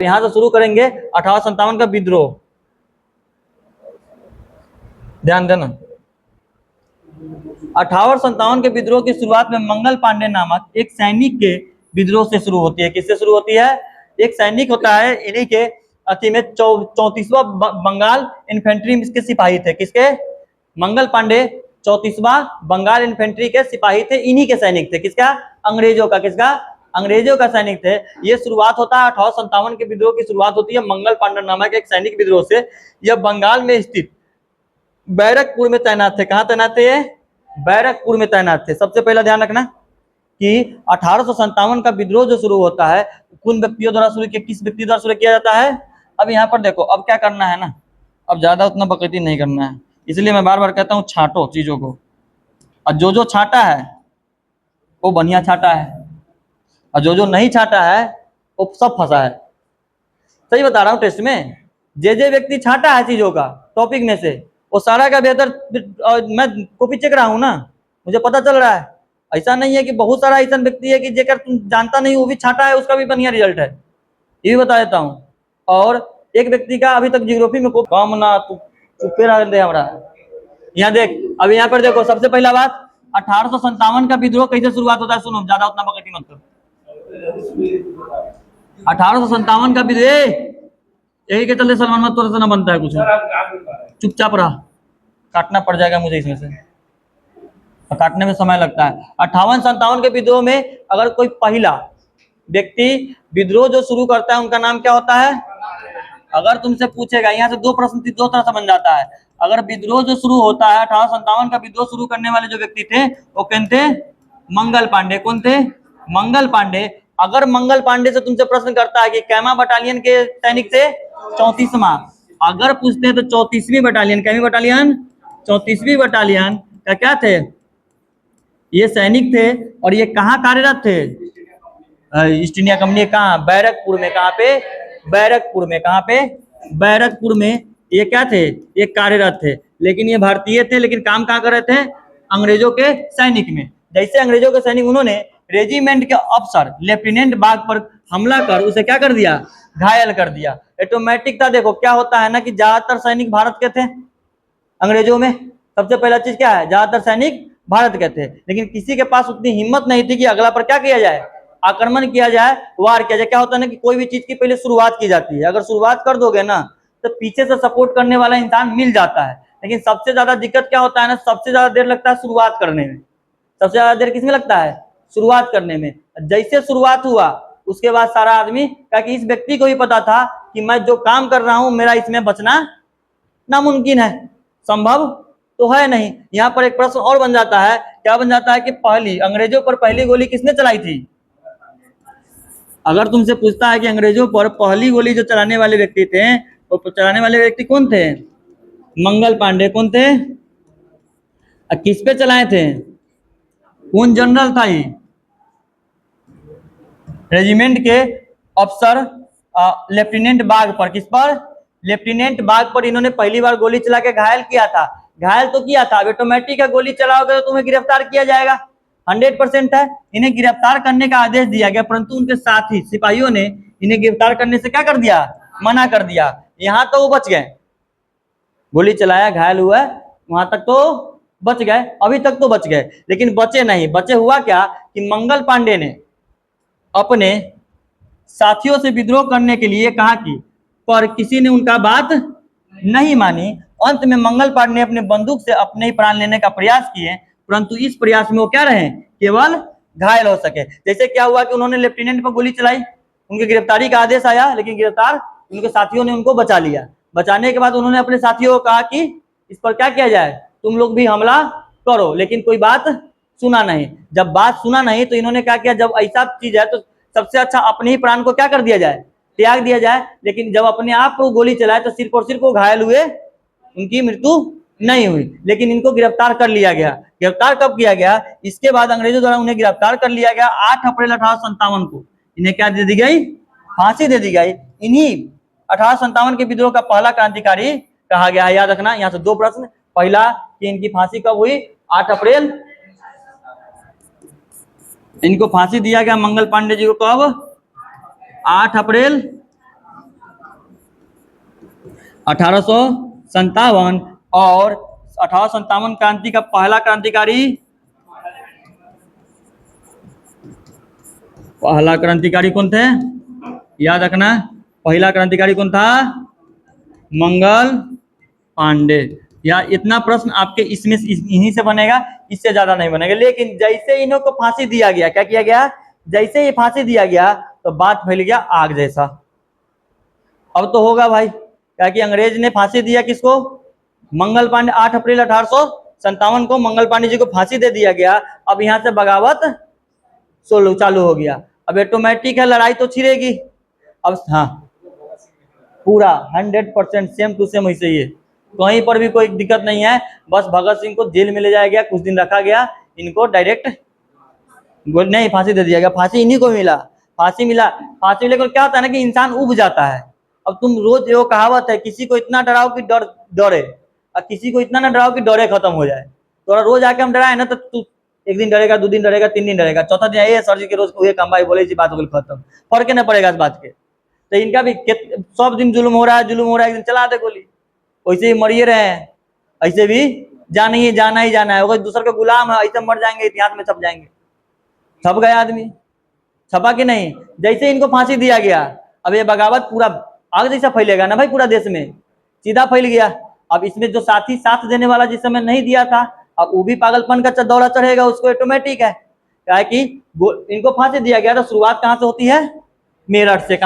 यहां से शुरू करेंगे 1857 का विद्रोह। ध्यान देना, 1857 के विद्रोह की शुरुआत में मंगल पांडे नामक एक सैनिक के विद्रोह से शुरू होती है। किससे शुरू होती है? एक सैनिक होता है, इन्हीं के अति में 34वां बंगाल इन्फेंट्री के सिपाही थे। किसके? मंगल पांडे 34वां बंगाल इन्फेंट्री के सिपाही थे, इन्हीं के सैनिक थे। किसका? अंग्रेजों का। किसका? अंग्रेजों का सैनिक थे। ये शुरुआत होता है 1857 के विद्रोह की शुरुआत होती है मंगल पांडे नामक एक सैनिक विद्रोह से। यह बंगाल में स्थित बैरकपुर में तैनात थे। कहां तैनात थे? बैरकपुर में तैनात थे। सबसे पहला ध्यान रखना कि 1857 का विद्रोह जो शुरू होता है किन व्यक्तियों द्वारा शुरू किया, किस व्यक्ति द्वारा शुरू किया जाता है? अब यहाँ पर देखो, अब क्या करना है ना, अब ज्यादा उतना बकैती नहीं करना है, इसलिए मैं बार बार कहता हूँ छांटो चीजों को। और जो छांटा है वो बढ़िया छांटा है, और जो नहीं छांटा है वो सब फंसा है। सही बता रहा हूँ। टेस्ट में जे व्यक्ति छांटा है चीजों का टॉपिक में से, वो सारा का बेहतर। मैं कॉपी चेक रहा हूँ ना, मुझे पता चल रहा है। ऐसा नहीं है कि बहुत सारा ऐसा व्यक्ति है कि जेकर तुम जानता नहीं वो भी छांटा है, उसका भी बढ़िया रिजल्ट है, ये भी बता देता हूँ। और एक व्यक्ति का अभी तक जियोग्राफी में कम ना चुपे रह दे हमरा। यहाँ देख, अब यहाँ पर देखो, सबसे पहला बात 1857 का विद्रोह कैसे शुरुआत होता है, सुनो, ज्यादा उतना बकैती मत करो। 1857 का विद्रोह यही के चलते सलमान मत थोड़ा सा ना बनता है कुछ, चुपचाप रहा, काटना पड़ जाएगा मुझे इसमें से, काटने में समय लगता है। 58-57 के विद्रोह में अगर कोई पहला व्यक्ति विद्रोह जो शुरू करता है उनका नाम क्या होता है? अगर तुमसे पूछेगा, यहाँ से दो प्रश्न दो तरह से बन जाता है। अगर विद्रोह जो शुरू होता है 1857 का विद्रोह शुरू करने वाले जो व्यक्ति थे वो कौन थे? मंगल पांडे। कौन थे? मंगल पांडे। अगर मंगल पांडे से तुमसे प्रश्न करता है कि कैमा बटालियन के सैनिक थे? 34वां। अगर पूछते हैं तो 34वीं बटालियन, कैमी बटालियन? 34वीं बटालियन का क्या थे? ये सैनिक थे। और ये कहाँ कार्यरत थे? ईस्ट इंडिया कंपनी कहाँ? बैरकपुर में। कहाँ पे? बैरकपुर में। कहाँ पे? बैरकपुर में ये क्या थे? ये कार्यरत थे। लेकिन ये भारतीय थे, लेकिन काम कहाँ कर रहे थे? अंग्रेजों के सैनिक में। जैसे अंग्रेजों के सैनिक, उन्होंने रेजिमेंट के अफसर लेफ्टिनेंट बाग पर हमला कर उसे क्या कर दिया? घायल कर दिया। ऑटोमेटिक था। देखो क्या होता है ना कि ज्यादातर सैनिक भारत के थे अंग्रेजों में। सबसे पहला चीज क्या है? ज्यादातर सैनिक भारत के थे, लेकिन किसी के पास उतनी हिम्मत नहीं थी कि अगला पर क्या किया जाए? आक्रमण किया जाए, वार किया जाए। क्या होता है ना कि कोई भी चीज की पहले शुरुआत की जाती है, अगर शुरुआत कर दोगे ना तो पीछे से सपोर्ट करने वाला इंसान मिल जाता है। लेकिन सबसे ज्यादा दिक्कत क्या होता है ना, सबसे ज्यादा देर लगता है शुरुआत करने में। सबसे ज्यादा देर किसमें लगता है? शुरुआत करने में। जैसे शुरुआत हुआ उसके बाद सारा आदमी क्या कि इस व्यक्ति को भी पता था कि मैं जो काम कर रहा हूं मेरा इसमें बचना नामुमकिन है, संभव तो है नहीं। यहाँ पर एक प्रश्न और बन जाता है। क्या बन जाता है कि पहली अंग्रेजों पर पहली गोली किसने चलाई थी? अगर तुमसे पूछता है कि अंग्रेजों पर पहली गोली जो चलाने वाले व्यक्ति थे, वो चलाने वाले व्यक्ति कौन थे? मंगल पांडे। कौन थे? किस पे चलाए थे? कौन जनरल था ये? रेजिमेंट के अफसर लेफ्टिनेंट बाग पर। किस पर? लेफ्टिनेंट बाग पर इन्होंने पहली बार गोली चला के घायल किया था। घायल तो किया था, ऑटोमेटिक का गोली चलाओगे तो तुम्हें गिरफ्तार किया जाएगा, 100% है। इन्हें गिरफ्तार करने का आदेश दिया गया, परंतु उनके साथी सिपाहियों ने इन्हें गिरफ्तार करने से क्या कर दिया? मना कर दिया। यहाँ तो वो बच गए, गोली चलाया, घायल हुआ, वहां तक तो बच गए, अभी तक तो बच गए। लेकिन बचे नहीं। बचे हुआ क्या कि मंगल पांडे ने अपने साथियों से विद्रोह करने के लिए कहा कि, पर किसी ने उनका बात नहीं मानी। अंत में मंगल पांडे ने अपने बंदूक से अपने ही प्राण लेने का प्रयास किए, परंतु इस प्रयास में वो क्या रहे? केवल घायल हो सके। जैसे क्या हुआ कि उन्होंने लेफ्टिनेंट पर गोली चलाई, उनकी गिरफ्तारी का आदेश आया, लेकिन गिरफ्तार उनके साथियों ने उनको बचा लिया। बचाने के बाद उन्होंने अपने साथियों को कहा कि इस पर क्या किया जाए, तुम लोग भी हमला करो, लेकिन कोई बात सुना नहीं। जब बात सुना नहीं तो इन्होंने क्या किया, जब ऐसा चीज है तो सबसे अच्छा अपने ही प्राण को क्या कर दिया जाए? त्याग दिया जाए। लेकिन जब अपने आप को गोली चलाए तो सिर्फ और सिर्फ वो घायल हुए, उनकी मृत्यु नहीं हुई। लेकिन इनको गिरफ्तार कर लिया गया। गिरफ्तार कब किया गया? इसके बाद अंग्रेजों द्वारा उन्हें गिरफ्तार कर लिया गया 8 अप्रैल 1857 को। इन्हें क्या दे दी गई? फांसी दे दी गई। इन्हीं 1857 के विद्रोह का पहला क्रांतिकारी कहा गया है। याद रखना, यहाँ से दो प्रश्न। पहला कि इनकी फांसी कब हुई? 8 अप्रैल। इनको फांसी दिया गया मंगल पांडे जी को कब? 8 अप्रैल 1857। और 1857 क्रांति का पहला क्रांतिकारी कौन थे? याद रखना, पहला क्रांतिकारी कौन था? मंगल पांडे। या इतना प्रश्न आपके इसमें इन्हीं से बनेगा, इससे ज्यादा नहीं बनेगा। लेकिन जैसे इन्हों को फांसी दिया गया, क्या किया गया? जैसे ही फांसी दिया गया तो बात फैल गया आग जैसा। अब तो होगा भाई, क्या कि अंग्रेज ने फांसी दिया किसको? मंगल पांडे। 8 अप्रैल 1857 को मंगल पांडे जी को फांसी दे दिया गया। अब यहाँ से बगावत चालू हो गया। अब ऑटोमेटिक है, लड़ाई तो छिड़ेगी। अब हाँ, पूरा 100% सेम टू सेम वैसे ही है, कहीं पर भी कोई दिक्कत नहीं है। बस भगत सिंह को जेल में ले जाया गया, कुछ दिन रखा गया, इनको डायरेक्ट नहीं फांसी दे दिया गया। फांसी इन्हीं को मिला, फांसी मिला। फांसी मिले को क्या होता है ना कि इंसान उब जाता है। अब तुम रोज वो कहावत है, किसी को इतना डराओ कि डरे, और किसी को इतना ना डराओ कि डरे खत्म हो जाए। तो रोज आके हम डराए ना तो तू एक दिन डरेगा, 2 दिन डरेगा, 3 दिन डरेगा, चौथा दिन ये सर जी के रोज ये काम भाई बोले इसी बात हो गई खत्म, फर्क नहीं पड़ेगा इस बात के। तो इनका भी सब दिन जुल्म हो रहा है, जुल्म हो रहा है, एक दिन चला दे गोली, वैसे ही मरिए रहे हैं। ऐसे भी जाना ही जाना है, वो दूसरे के गुलाम है, ऐसे मर जाएंगे, इतिहास में छप जाएंगे। छप गए आदमी, छपा कि नहीं? जैसे इनको फांसी दिया गया, अब ये बगावत पूरा आग जैसा फैलेगा ना भाई, पूरा देश में सीधा फैल गया। अब इसमें जो साथी साथ देने वाला जिस समय नहीं दिया था, अब वो भी पागलपन का दौरा चढ़ेगा उसको, ऑटोमेटिक है। क्या है कि इनको फांसी दिया गया तो शुरुआत कहां से होती है? मेरठ से।